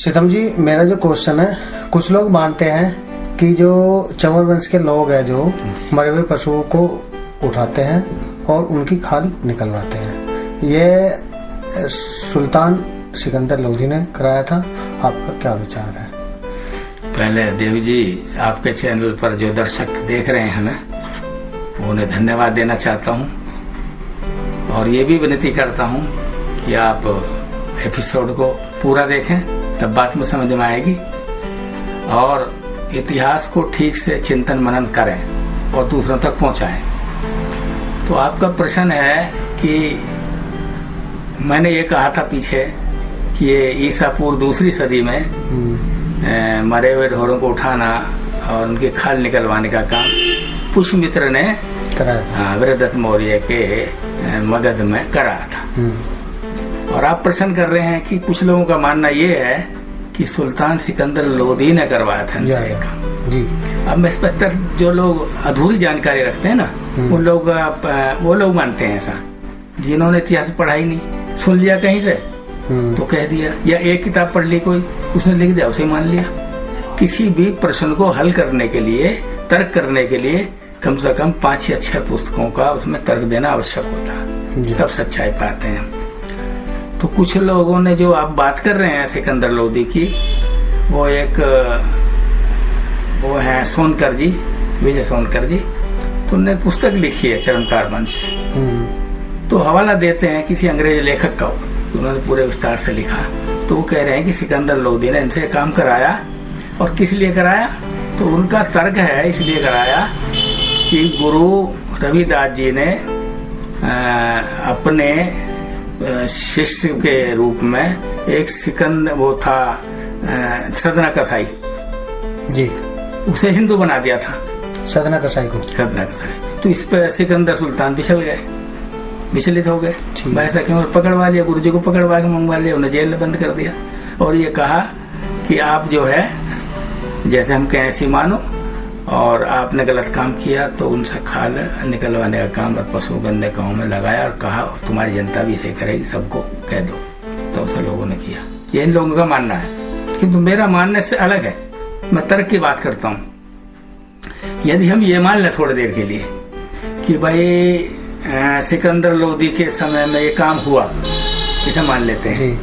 सीतम जी, मेरा जो क्वेश्चन है, कुछ लोग मानते हैं कि जो चंवर वंश के लोग हैं जो मरे हुए पशुओं को उठाते हैं और उनकी खाल निकलवाते हैं, ये सुल्तान सिकंदर लोधी ने कराया था। आपका क्या विचार है? पहले देव जी, आपके चैनल पर जो दर्शक देख रहे हैं हमें, उन्हें धन्यवाद देना चाहता हूं और ये भी विनती करता हूं कि आप एपिसोड को पूरा देखें, तब बात में समझ में आएगी और इतिहास को ठीक से चिंतन मनन करें और दूसरों तक पहुंचाएं। तो आपका प्रश्न है कि मैंने ये कहा था पीछे कि ये ईसा पूर्व दूसरी सदी में मरे हुए ढोरों को उठाना और उनकी खाल निकलवाने का काम पुष्यमित्र ने वीरदत्त मौर्य के मगध में कराया था। और आप प्रश्न कर रहे हैं कि कुछ लोगों का मानना ये है कि सुल्तान सिकंदर लोधी ने करवाया था इनसे ये काम। अब मैं इस पर जो लोग अधूरी जानकारी रखते हैं ना, उन लोग वो लोग मानते हैं ऐसा, जिन्होंने इतिहास पढ़ा ही नहीं, सुन लिया कहीं से तो कह दिया, या एक किताब पढ़ ली कोई, उसने लिख दिया, उसे मान लिया। किसी भी प्रश्न को हल करने के लिए, तर्क करने के लिए कम से कम 5 या 6 पुस्तकों का उसमें तर्क देना आवश्यक होता है, तब सच्चाई पाते हैं। तो कुछ लोगों ने जो आप बात कर रहे हैं सिकंदर लोधी की, वो है सोनकर जी, विजय सोनकर जी, तो उन्होंने पुस्तक लिखी है चरमकार वंश। तो हवाला देते हैं किसी अंग्रेज लेखक का, उन्होंने पूरे विस्तार से लिखा। तो वो कह रहे हैं कि सिकंदर लोधी ने इनसे काम कराया, और किस लिए कराया, तो उनका तर्क है इसलिए कराया कि गुरु रविदास जी ने अपने शिष्य के रूप में एक सिकंदर, वो था सदना कसाई जी, उसे हिंदू बना दिया था, सदना कसाई को, सदना कसाई। तो इस पर सिकंदर सुल्तान फिसल गए, विचलित हो गए, ऐसा क्यों, और पकड़वा लिया, गुरु जी को पकड़वा के मंगवा लिया, उन्हें जेल में बंद कर दिया और ये कहा कि आप जो है जैसे हम कहें ऐसी मानो, और आपने गलत काम किया तो उनसे खाल निकलवाने का काम और पशु गंदे गाँव में लगाया और कहा तुम्हारी जनता भी इसे करेगी, सबको कह दो। तो सब लोगों ने किया, ये इन लोगों का मानना है, किंतु मेरा मानने से अलग है। मैं तर्क की बात करता हूँ। यदि हम ये मान लें थोड़ी देर के लिए कि भाई सिकंदर लोधी के समय में ये काम हुआ, इसे मान लेते हैं,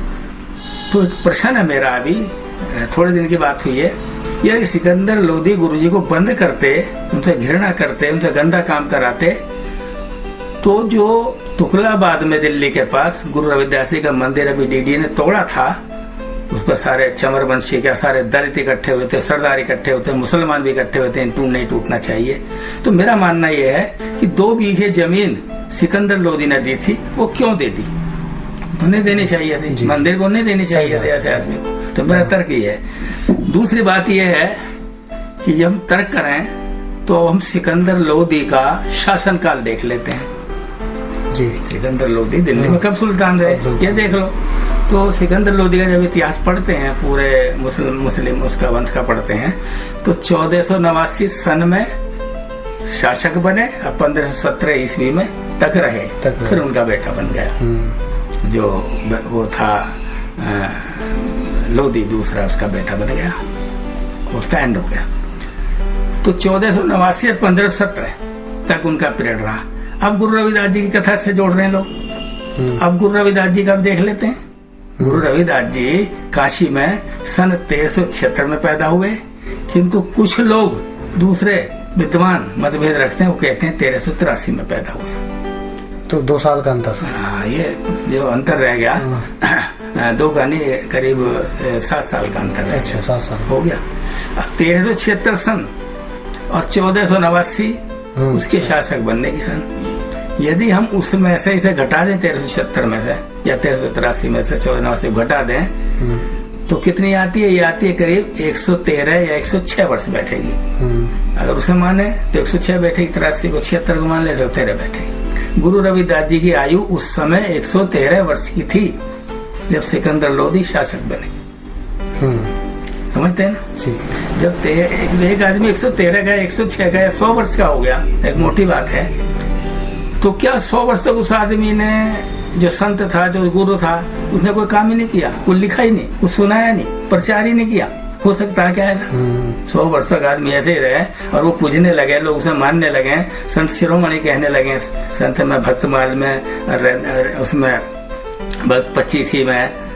तो एक प्रश्न है मेरा, अभी थोड़े दिन की बात हुई है, यह सिकंदर लोधी गुरुजी को बंद करते, उनसे घृणा करते, उनसे गंदा काम कराते, तो जो तुगलाबाद में दिल्ली के पास गुरु रविदास जी का मंदिर अभी डीडी ने तोड़ा था, उस पर सारे चंवर वंशी के सारे दलित इकट्ठे हुए थे, सरदार इकट्ठे होते, मुसलमान भी इकट्ठे हुए थे, नहीं टूटना चाहिए। तो मेरा मानना यह है कि 2 बीघे जमीन सिकंदर लोधी ने दी थी, वो क्यों दे दी, उन्हें देनी चाहिए थी, मंदिर को नहीं देनी चाहिए थी ऐसे आदमी को। तो मेरा तर्क ये है। दूसरी बात यह है कि जब हम तर्क करें तो हम सिकंदर लोधी का शासनकाल देख लेते हैं जी। सिकंदर लोधी दिल्ली में कब सुल्तान रहे, ये देख लो। तो सिकंदर लोधी का जब इतिहास पढ़ते हैं, पूरे मुस्लिम उसका वंश का पढ़ते हैं, तो 1489 सन में शासक बने, अब 1517 ईस्वी में तक रहे, फिर उनका बेटा बन गया, जो वो था लोधी, दूसरा उसका बेटा बन गया, उसका एंड हो गया। तो 1489 और 1517 तक उनका पीरियड रहा। अब गुरु रविदास जी की कथा से जोड़ रहे हैं लोग। अब गुरु रविदास जी का देख लेते हैं। गुरु रविदास जी काशी में सन 1376 में पैदा हुए, किंतु कुछ लोग दूसरे विद्वान मतभेद रखते हैं, वो कहते हैं 1383 में पैदा हुए। तो 2 साल का अंतर। ये जो अंतर रह गया, 2 का नहीं, करीब 7 साल का अंतर रह गया। 7 साल हो गया। अब 1376 सन और 1489 उसके शासक बनने की सन। यदि हम उसमें से इसे घटा दें 1376 में से या 1383 में से 1489 घटा दें, तो कितनी आती है? ये आती है करीब 113 या 106 वर्ष बैठेगी। अगर उसे माने तो 106 बैठेगी, 83 को 76 को मान ले, 113 बैठेगी। गुरु रविदास जी की आयु उस समय 113 वर्ष की थी जब सिकंदर लोधी शासक बने। समझते हैं ना? जब एक आदमी 113 का, 106 का या 100 वर्ष का हो गया, एक मोटी बात है, तो क्या 100 वर्ष तक उस आदमी ने, जो संत था, जो गुरु था, उसने कोई काम ही नहीं किया, कुछ लिखा ही नहीं, कुछ सुनाया नहीं, प्रचार ही नहीं किया, हो सकता है क्या ऐसा? 100 वर्ष तक आदमी ऐसे ही रहे और वो पूजने लगे, लोग उसे मानने लगे, संत शिरोमणि कहने लगे, संत में भक्तमाल में उसमें भक्त 25 में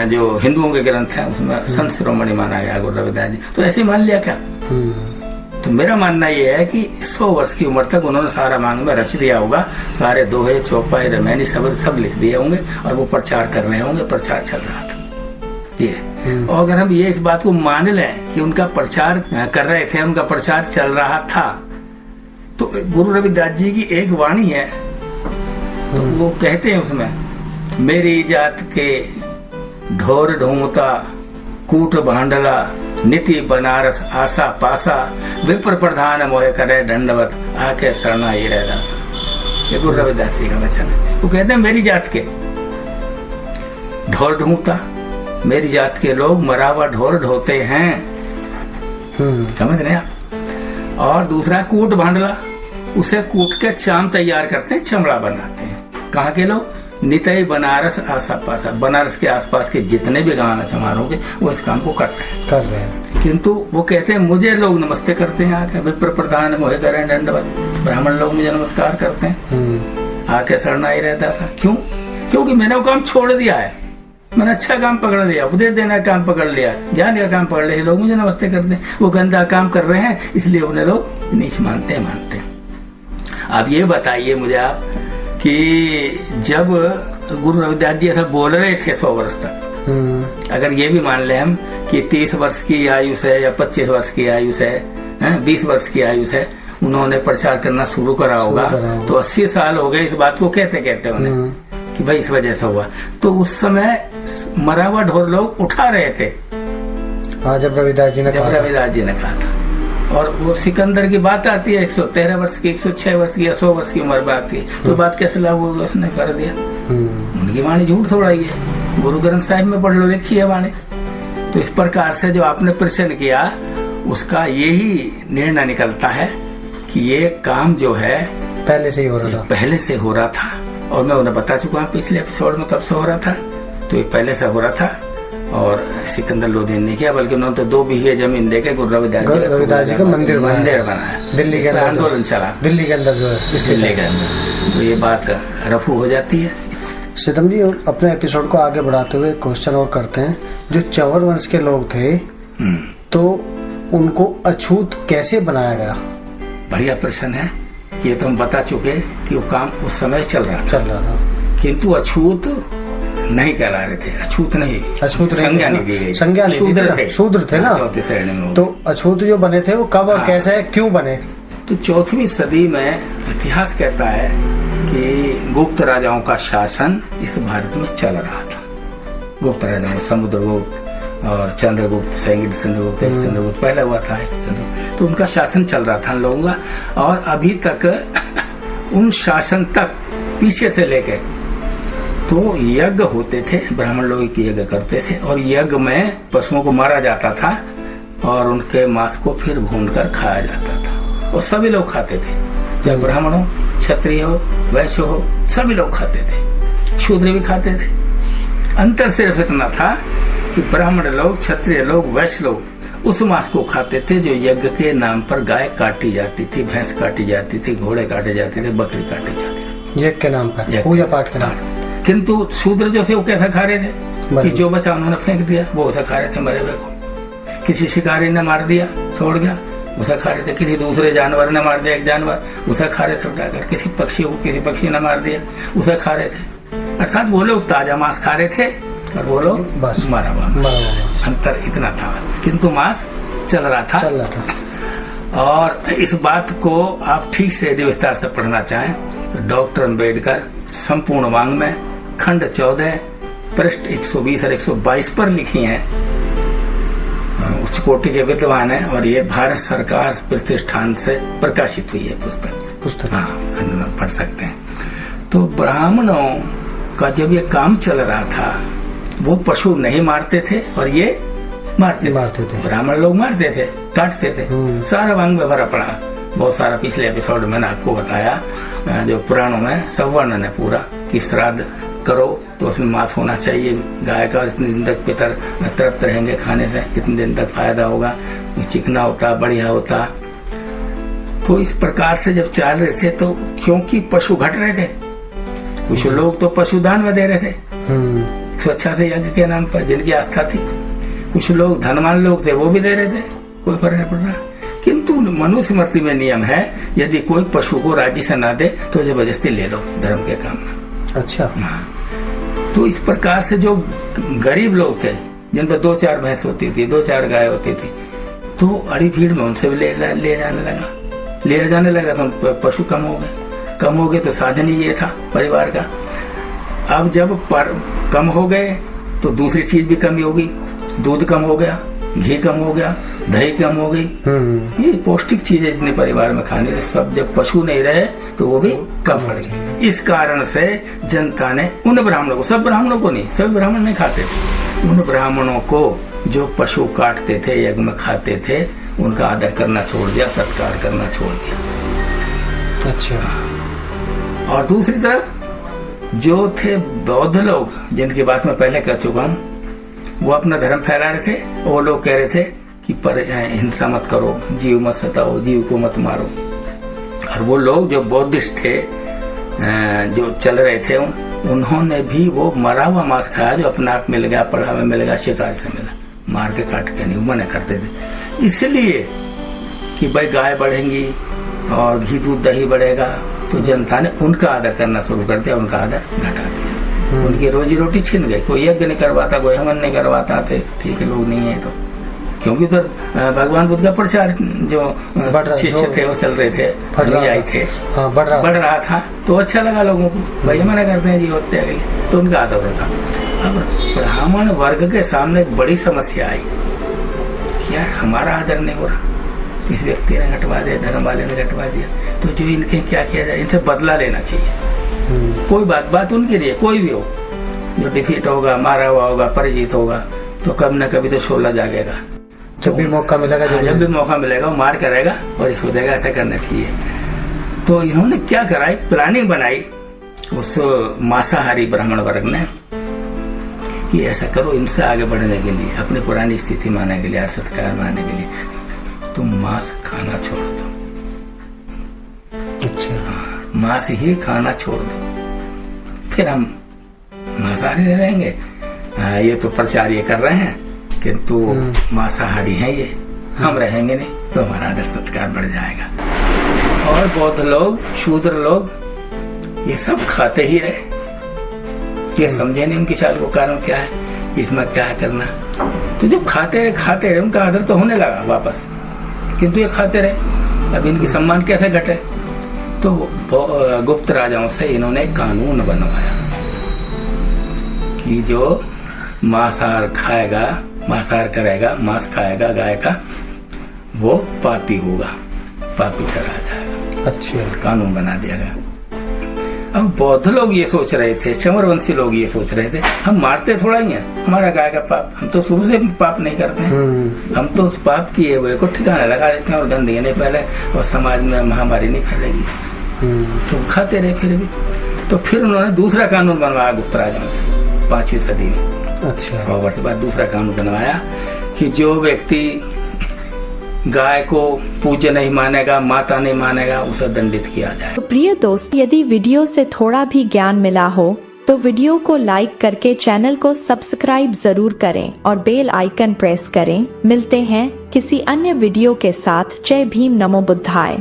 जो हिंदुओं के ग्रंथ है उसमें संत शिरोमणि माना गया गुरु रविदास जी। तो ऐसे मान लिया क्या? तो मेरा मानना यह है कि 100 वर्ष की उम्र तक उन्होंने सारा मांग में रच दिया होगा, सारे दोहे चौपाई रमैनी सब लिख दिए होंगे और वो प्रचार कर रहे होंगे, प्रचार चल रहा था ये। और अगर हम ये इस बात को मान लें कि उनका प्रचार कर रहे थे, उनका प्रचार चल रहा था, तो गुरु रविदास जी की एक वाणी है, तो वो कहते हैं उसमें, मेरी जात के ढोर ढूंढता कूट भांडला नीति बनारस आशा पासा विप्र प्रधान मोहे करे दंडवत आके शरणा ही रह दासा। ये गुरु रविदास जी का वचन है। वो कहते हैं मेरी जात के ढोर ढूंढता, मेरी जात के लोग मरा हुआ ढोर ढोते हैं, समझ रहे आप? और दूसरा कूट भांडला, उसे कूट के चाम तैयार करते हैं, चमड़ा बनाते हैं। कहाँ के लोग? नितई बनारस आसा पासा, बनारस के आसपास के जितने भी गांव समारोह के वो इस काम को कर रहे हैं। किंतु वो कहते हैं मुझे लोग नमस्ते करते हैं आके, विप्र प्रधान मोहे करें दंडवत, ब्राह्मण लोग मुझे नमस्कार करते हैं, आके शरणा ही रहता था। क्यों? क्योंकि मैंने वो काम छोड़ दिया है, मैंने अच्छा काम पकड़ लिया, उपदेश देना काम पकड़ लिया, ज्ञान का काम पकड़ लिया, लोग मुझे नमस्ते करते हैं। वो गंदा काम कर रहे हैं इसलिए उन्हें लोग नीच मानते हैं। अब ये बताइए मुझे आप कि जब गुरु रविदास जी ऐसा बोल रहे थे 100 वर्ष तक, अगर ये भी मान ले हम कि 30 वर्ष की आयु से या 25 वर्ष की आयु से 20 वर्ष की आयु से उन्होंने प्रचार करना शुरू करा होगा, तो 80 साल हो गए इस बात को कहते उन्हें कि भाई इस वजह से हुआ। तो उस समय मरा हुआ ढोर लोग उठा रहे थे जब रविदास जी ने कहा था। और वो सिकंदर की बात आती है 113 वर्ष की, 106 वर्ष की या 100 वर्ष की उम्र बात की, तो बात कैसे लागू होगी? उसने कर दिया। उनकी वाणी झूठ थोड़ा ही है, गुरु ग्रंथ साहिब में पढ़ लो, लिखी है वाणी। तो इस प्रकार से जो आपने प्रश्न किया उसका यही निर्णय निकलता है कि ये काम जो है पहले से ही हो रहा था। और मैं उन्हें बता चुका हूँ पिछले एपिसोड में कब से हो रहा था। तो ये पहले से हो रहा था और सिकंदर लोधी ने किया, बल्कि उन्होंने तो 2 बीघे जमीन देके गुरु रविदास जी का मंदिर बनाया, दिल्ली के अंदर आंदोलन चला, दिल्ली के अंदर जो है, दिल्ली के अंदर। तो ये बात रफू हो जाती है। सीतम जी, अपने एपिसोड को आगे बढ़ाते हुए क्वेश्चन और करते हैं, जो चंवर वंश के लोग थे तो उनको अछूत कैसे बनाया गया? बढ़िया प्रश्न है। ये तो हम बता चुके कि वो काम उस समय चल रहा था, किंतु अछूत नहीं कहला रहे थे, अछूत नहीं संज्ञा नहीं दी गई, शूद्र थे ना। चौथी श्रेणी में तो अछूत जो बने थे वो कब और कैसे क्यों बने? तो 4वीं सदी में इतिहास कहता है कि गुप्त राजाओं का शासन इस भारत में चल रहा था। गुप्त राजाओं, समुद्रगुप्त और चंद्रगुप्त, चंद्रगुप्त पहले हुआ था, तो उनका शासन चल रहा था लोगों का। और अभी तक उन शासन तक पीछे से लेके तो यज्ञ होते थे, ब्राह्मण लोग की यज्ञ करते थे और यज्ञ में पशुओं को मारा जाता था और उनके मांस को फिर भूनकर खाया जाता था और सभी लोग खाते थे, चाहे ब्राह्मण हो, क्षत्रिय हो, वैश्य हो, सभी लोग खाते थे, शूद्र भी खाते थे। अंतर सिर्फ इतना था कि ब्राह्मण लोग, क्षत्रिय लोग, वैश्य लोग उस मांस को खाते थे जो यज्ञ के नाम पर गाय काटी जाती थी, भैंस काटी जाती थी, घोड़े काटे जाते थे, बकरी काटी जाती थी, यज्ञ के नाम पर, पूजा पाठ के नाम पर। किंतु शूद्र जो थे वो कैसा खा रहे थे कि जो बचा उन्होंने फेंक दिया, वो उसे खा रहे थे मरे हुए को। किसी शिकारी ने मार दिया, छोड़ गया, उसे खा रहे थे। किसी दूसरे जानवर ने मार दिया, एक जानवर, उसे खा रहे थे उठाकर। किसी पक्षी ने मार दिया, उसे खा रहे थे। अर्थात वो लोग ताजा मांस खा रहे थे और वो लोग मरा हुआ। अंतर इतना था, किंतु मांस चल रहा था। और इस बात को आप ठीक से यदि विस्तार से पढ़ना चाहें तो डॉक्टर अम्बेडकर संपूर्ण वांग में खंड 14 पृष्ठ 120 और 122 पर लिखी हैं। उच्च कोटि के विद्वान है और ये भारत सरकार प्रतिष्ठान से प्रकाशित हुई है पुस्तक। हाँ, खंड में पढ़ सकते हैं। तो ब्राह्मणों का जब ये काम चल रहा था वो पशु नहीं मारते थे और ये मारते थे। ब्राह्मण लोग मारते थे, काटते थे, सारा वांग में भरा पड़ा। बहुत सारा पिछले एपिसोड में मैंने आपको बताया, जो पुराणों में सब वर्णन है पूरा कि श्राद्ध करो तो उसमें मांस होना चाहिए गाय का, और इतने दिन तक पितर तृप्त रहेंगे खाने से, इतने दिन तक फायदा होगा, चिकना होता, बढ़िया होता। तो इस प्रकार से जब चल रहे थे तो क्योंकि पशु घट रहे थे, कुछ लोग तो पशुदान में दे रहे थे स्वच्छा से यज्ञ के नाम पर, जिनकी आस्था थी। कुछ लोग धनवान लोग थे, वो भी दे रहे थे, कोई फर्क नहीं पड़ रहा। किंतु मनुस्मृति में नियम है, यदि कोई पशु को राज्य से ना दे तो जबरदस्ती ले लो धर्म के काम में। अच्छा। हाँ। तो इस प्रकार से जो गरीब लोग थे, जिन पर 2-4 भैंस होती थी, 2-4 गाय होती थी, तो अड़ी भीड़ में उनसे भी ले जाने लगा तो पशु कम हो गए तो साधन ही ये था परिवार का। अब जब कम हो गए तो दूसरी चीज भी कमी होगी, दूध कम हो गया, घी कम हो गया, दही कम हो गई, ये पौष्टिक चीजें जितने परिवार में खाने रहे, सब जब पशु नहीं रहे तो वो भी कम पड़ गई। इस कारण से जनता ने उन ब्राह्मणों को, सब ब्राह्मणों को नहीं, सभी ब्राह्मण नहीं खाते थे, उन ब्राह्मणों को जो पशु काटते थे, यज्ञ में खाते थे, उनका आदर करना छोड़ दिया, सत्कार करना छोड़ दिया। अच्छा। और दूसरी तरफ जो थे बौद्ध लोग, जिनकी बात मैं पहले कह चुका हूँ, वो अपना धर्म फैला रहे थे। वो लोग कह रहे थे कि हिंसा मत करो, जीव मत सताओ, जीव को मत मारो। और वो लोग जो बौद्धिस्ट थे, जो चल रहे थे, उन्होंने भी वो मरा हुआ मांस खाया जो अपने आप मिल गया, पढ़ा में मिल गया, शिकार से मिला, मार के काट के नहीं, मना करते थे। इसलिए कि भाई गाय बढ़ेंगी और घी दूध दही बढ़ेगा, तो जनता ने उनका आदर करना शुरू कर दिया, उनका आदर घटा दिया। उनकी रोजी रोटी छिन गई, कोई यज्ञ नहीं करवाता, कोई हवन नहीं करवाता थे, ठीक है लोग नहीं है तो, क्योंकि उधर भगवान बुद्ध का प्रचार जो शिष्य थे वो चल रहे थे, अनुयायी थे, बढ़ रहा था, तो अच्छा लगा लोगों को, भाई मना करते हैं जी हत्या के लिए, तो उनका आदर होता। अब ब्राह्मण वर्ग के सामने एक बड़ी समस्या आई कि यार हमारा आदर नहीं हो रहा, इस व्यक्ति ने घटवा दिया, धर्म वाले ने घटवा दिया, तो जो इनके क्या किया जाए, इनसे बदला लेना चाहिए। कोई बात उनकी नहीं है, कोई भी हो, जो डिफीट होगा, मारा हुआ होगा, पराजित होगा, तो कभी न कभी तो शोला जागेगा, जब भी मौका मिलेगा वो मार करेगा और इसको देगा, ऐसा करना चाहिए। तो इन्होंने क्या करा, एक प्लानिंग बनाई उस मांसाहारी ब्राह्मण वर्ग ने कि ऐसा करो, इनसे आगे बढ़ने के लिए, अपनी पुरानी स्थिति मानने के लिए, सत्कार मानने के लिए, तुम मांस खाना छोड़ दो। अच्छा। मांस ही खाना छोड़ दो, फिर हम मांसाहारी रहेंगे। ये तो प्रचार ये कर रहे हैं किंतु मांसाहारी हैं ये, हम रहेंगे नहीं तो हमारा आदर सत्कार बढ़ जाएगा। और बौद्ध लोग, शूद्र लोग, ये सब खाते ही रहे, ये समझे नहीं उनकी चाल को कारण क्या है, इसमें क्या है करना। तो जब खाते रहे उनका आदर तो होने लगा वापस, किंतु ये खाते रहे। अब इनकी सम्मान कैसे घटे, तो गुप्त राजाओं से इन्होंने कानून बनवाया कि जो मांसाहार करेगा, मांस खाएगा गाय का, वो पापी होगा, पापी ठहरा जाएगा। अच्छा। कानून बना दिया गया। अब बौद्ध लोग ये सोच रहे थे, चंवरवंशी लोग ये सोच रहे थे, हम मारते थोड़ा ही हैं, हमारा गाय का पाप, हम तो शुरू से पाप नहीं करते हैं, हम तो उस पाप किए हुए को ठिकाना लगा देते हैं और गंदगी नहीं फैले और समाज में महामारी नहीं फैलेगी, तो खाते रहे फिर भी। तो फिर उन्होंने दूसरा कानून बनवाया गुप्त राजाओं से 5वीं सदी में। अच्छा। 100 वर्ष बाद दूसरा कानून बनवाया कि जो व्यक्ति गाय को पूज्य नहीं मानेगा, माता नहीं मानेगा, उसे दंडित किया जाए। तो प्रिय दोस्त, यदि वीडियो से थोड़ा भी ज्ञान मिला हो तो वीडियो को लाइक करके चैनल को सब्सक्राइब जरूर करें और बेल आइकन प्रेस करें। मिलते हैं किसी अन्य वीडियो के साथ। जय भीम, नमो बुद्धाय।